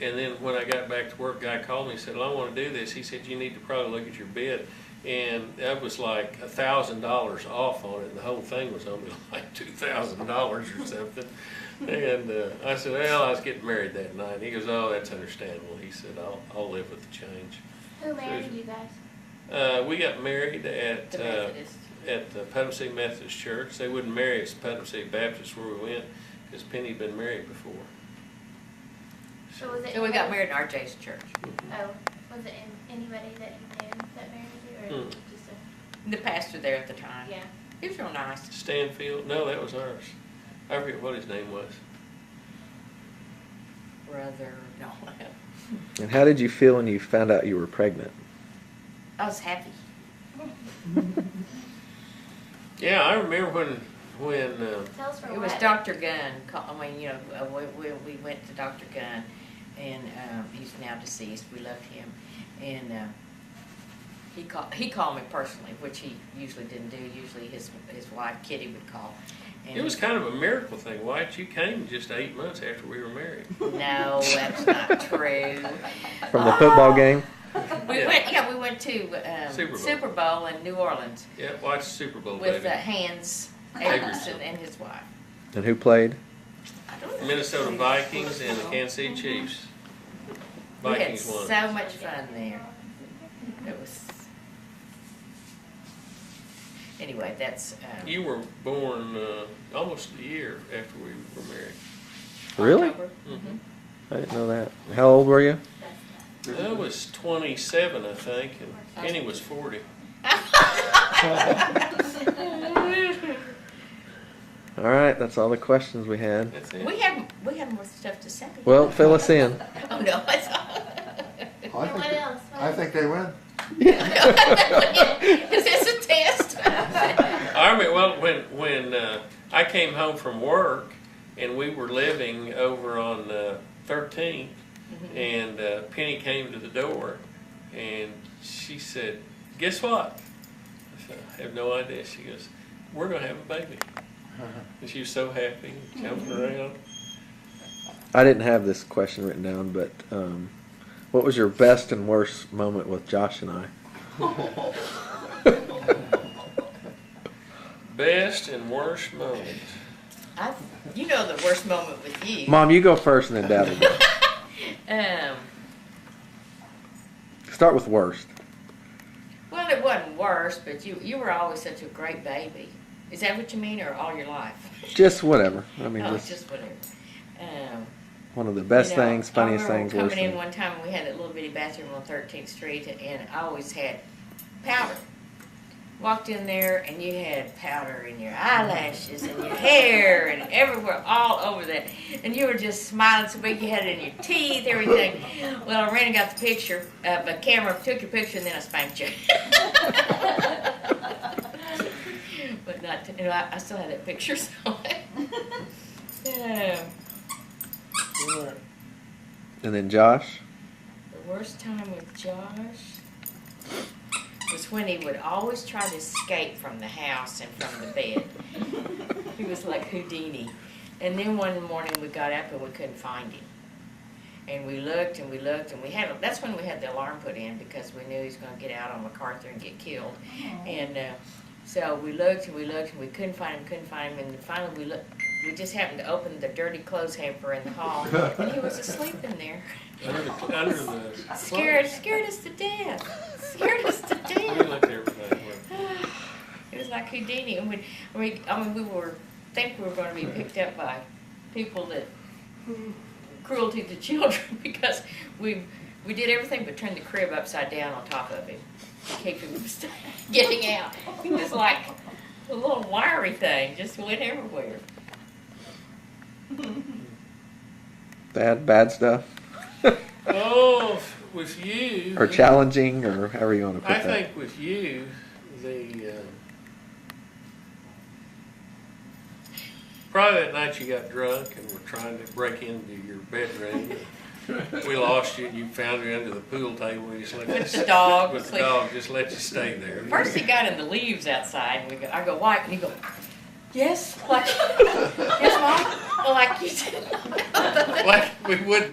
And then when I got back to work, a guy called me and said, well, I want to do this. He said, you need to probably look at your bid. And that was like $1,000 off on it, and the whole thing was only like $2,000 or something. And I said, well, I was getting married that night. He goes, oh, that's understandable. He said, I'll live with the change. Who married you guys? We got married at The Methodist. at the Putnam City Methodist Church. They wouldn't marry us at Putnam City Baptist where we went because Penny had been married before. So was it? So we got married in RJ's church. Oh, was it anybody that you knew that married you, or just a? The pastor there at the time. Yeah. He was real nice. Stanfield? No, that was ours. I forget what his name was. Brother, no. And how did you feel when you found out you were pregnant? I was happy. Yeah, I remember when Tell us for It what? was Dr. Gunn. We went to Dr. Gunn, and he's now deceased. We loved him, and he called me personally, which he usually didn't do. Usually his wife Kitty would call. And it was kind of a miracle thing. White, you came just 8 months after we were married. No, that's not true. From the football game? We went to Super Bowl. in New Orleans Yeah, watch the Super Bowl, with baby. Hans Averson and his wife. And who played? I don't know. Minnesota Vikings and the Kansas City Chiefs. We had Vikings won. so much fun there. It was. Anyway, that's. You were born almost a year after we were married. Really? October. Mm-hmm. I didn't know that. How old were you? I was 27, I think, and Kenny was 40. All right, that's all the questions we had. That's it. We have more stuff to say. Well, fill us in. Oh no, it's What else? I think they win. Is this a test? I remember, well, when I came home from work and we were living over on 13th, and Penny came to the door and she said, guess what? I said, I have no idea. She goes, we're going to have a baby. And she was so happy, jumping around. I didn't have this question written down, but what was your best and worst moment with Josh and I? Best and worst moment. You know the worst moment with you. Mom, you go first and then Dad will go. Start with worst. Well, it wasn't worse, but you were always such a great baby. Is that what you mean, or all your life? Just whatever. I mean, Oh, just just whatever. one of the best You know, things, funniest I things, remember worst coming in things. one time and we had that little bitty bathroom on 13th Street, and I always had powder. Walked in there and you had powder in your eyelashes and your hair and everywhere, all over that. And you were just smiling so big, you had it in your teeth, everything. Well, I ran and got the picture, the camera took your picture, and then I spanked you. But not, I still have that picture, so. Yeah. And then Josh. The worst time with Josh was when he would always try to escape from the house and from the bed. He was like Houdini. And then one morning we got up and we couldn't find him. And we looked and we looked and that's when we had the alarm put in because we knew he was going to get out on MacArthur and get killed. And so we looked and we looked and we couldn't find him. And finally we just happened to open the dirty clothes hamper in the hall and he was asleep in there. Under the Scared us to death. Scared us to We death. looked everything. It was like Houdini. And we think we were going to be picked up by people that cruelty to children because we did everything but turn the crib upside down on top of him to keep him from getting out. He was like a little wiry thing, just went everywhere. Bad stuff. Oh, with you. Or challenging, or however you want to put I that. think with you, probably that night you got drunk and were trying to break into your bedroom. We lost you and you found you under the pool table. We just let With you, the dog. with the dog, just let you stay there. First he got in the leaves outside, and I go, White, and he go, yes, like, yes, Mom, like you did. Like we would